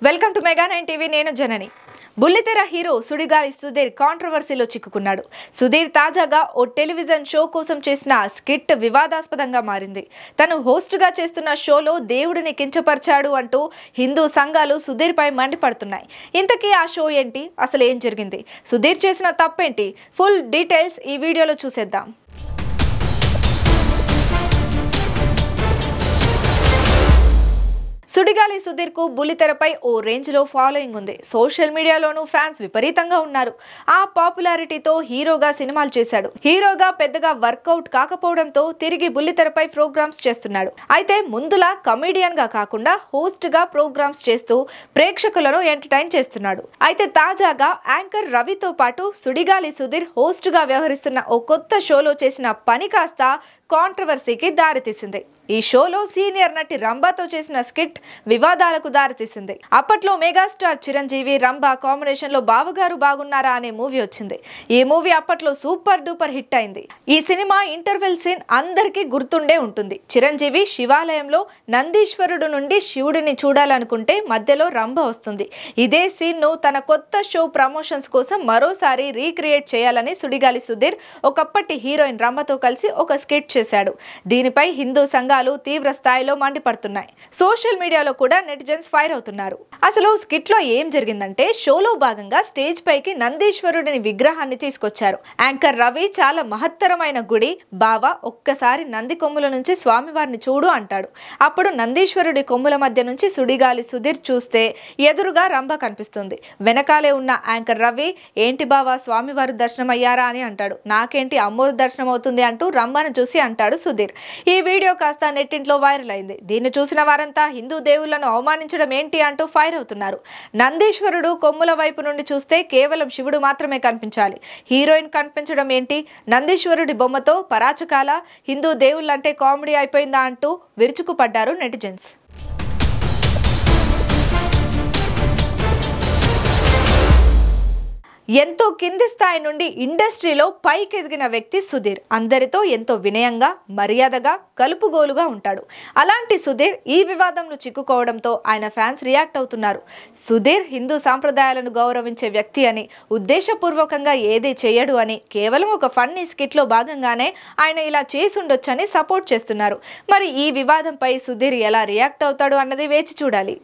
Welcome to mega 9 TV. నేను జనని. బుల్లితెర hero Sudigali Sudheer కాంట్రవర్సీలో చిక్కుకున్నాడు. సుధీర్ తాజాగా ఓ టెలివిజన్ షో కోసం చేసిన స్కిట్ వివాదాస్పదంగా మారింది. తను హోస్ట్గా చేస్తున్న షోలో దేవుడిని కించపరిచాడు అంటూ హిందూ సంఘాలు సుధీర్ పై మండిపడుతున్నాయి. ఇంతకీ ఆ షో ఏంటి, అసలు ఏం జరిగింది, సుధీర్ చేసిన తప్పేంటి, ఫుల్ డీటెయిల్స్ ఈ వీడియోలో చూసేద్దాం. సుడిగాలి సుధీర్ కు బుల్లితెరపై ఓ రేంజ్ లో ఫాలోయింగ్ ఉంది. సోషల్ మీడియాలోనూ ఫ్యాన్స్ విపరీతంగా ఉన్నారు. ఆ పాపులారిటీతో హీరోగా సినిమాలు చేశాడు. హీరోగా పెద్దగా వర్కౌట్ కాకపోవడంతో తిరిగి బుల్లితెరపై ప్రోగ్రామ్స్ చేస్తున్నాడు. అయితే ముందులా కమెడియన్ గా కాకుండా హోస్ట్ గా ప్రోగ్రామ్స్ చేస్తూ ప్రేక్షకులను ఎంటర్టైన్ చేస్తున్నాడు. అయితే తాజాగా యాంకర్ రవితో పాటు సుడిగాలి సుధీర్ హోస్ట్ గా వ్యవహరిస్తున్న ఓ కొత్త షోలో చేసిన పని కాస్త కాంట్రవర్సీకి దారితీసింది. ఈ షోలో సీనియర్ నటి రంభతో చేసిన స్కిట్ వివాదాలకు దారితీసింది. అప్పట్లో మెగాస్టార్ చిరంజీవి రంభ కాంబినేషన్ లో బావగారు బాగున్నారా అనే మూవీ వచ్చింది. ఈ మూవీ అప్పట్లో సూపర్ డూపర్ హిట్ అయింది. ఈ సినిమా ఇంటర్వెల్ సీన్ అందరికీ గుర్తుండే ఉంటుంది. చిరంజీవి శివాలయంలో నందీశ్వరుడు నుండి శివుడిని చూడాలనుకుంటే మధ్యలో రంభ వస్తుంది. ఇదే సీన్ ను తన కొత్త షో ప్రమోషన్స్ కోసం మరోసారి రీక్రియేట్ చేయాలని సుడిగాలి సుధీర్ ఒకప్పటి హీరోయిన్ రంభతో కలిసి ఒక స్కిట్ చేశాడు. దీనిపై హిందూ సంఘాలు తీవ్ర స్థాయిలో మండిపడుతున్నాయి. సోషల్ మీడియాలో కూడా నెటిజన్స్ ఫైర్ అవుతున్నారు. అసలు స్కిట్ లో ఏం జరిగిందంటే, షోలో భాగంగా స్టేజ్ పైకి నందీశ్వరుడిని విగ్రహాన్ని తీసుకొచ్చారు. యాంకర్ రవి చాలా మహత్తరమైన గుడి బావా, ఒక్కసారి నంది కొమ్ముల నుంచి స్వామివారిని చూడు అంటాడు. అప్పుడు నందీశ్వరుడి కొమ్ముల మధ్య నుంచి సుడిగాలి సుధీర్ చూస్తే ఎదురుగా రంభ కనిపిస్తుంది. వెనకాలే ఉన్న యాంకర్ రవి, ఏంటి బావా స్వామివారు దర్శనం అయ్యారా అని అంటాడు. నాకేంటి అమ్మోరు దర్శనం అవుతుంది అంటూ రంభను చూసి అంటాడు సుధీర్. ఈ వీడియో కాస్త నెట్టింట్లో వైరల్ అయింది. దీన్ని చూసిన వారంతా హిందూ దేవుళ్లను అవమానించడం ఏంటి అంటూ ఫైర్ అవుతున్నారు. నందీశ్వరుడు కొమ్ముల వైపు నుండి చూస్తే కేవలం శివుడు మాత్రమే కనిపించాలి, హీరోయిన్ కనిపించడం ఏంటి, నందీశ్వరుడి బొమ్మతో పరాచకాల, హిందూ దేవుళ్ళంటే కామెడీ అయిపోయిందా అంటూ విరుచుకుపడ్డారు నెటిజన్స్. ఎంతో కింది స్థాయి నుండి ఇండస్ట్రీలో పైకి ఎదిగిన వ్యక్తి సుధీర్. అందరితో ఎంతో వినయంగా, మర్యాదగా, కలుపుగోలుగా ఉంటాడు. అలాంటి సుధీర్ ఈ వివాదంలో చిక్కుకోవడంతో ఆయన ఫ్యాన్స్ రియాక్ట్ అవుతున్నారు. సుధీర్ హిందూ సాంప్రదాయాలను గౌరవించే వ్యక్తి అని, ఉద్దేశపూర్వకంగా ఏదీ చేయడు అని, కేవలం ఒక ఫన్నీ స్కిట్ లో భాగంగానే ఆయన ఇలా చేసుండొచ్చని సపోర్ట్ చేస్తున్నారు. మరి ఈ వివాదంపై సుధీర్ ఎలా రియాక్ట్ అవుతాడు అన్నది వేచి చూడాలి.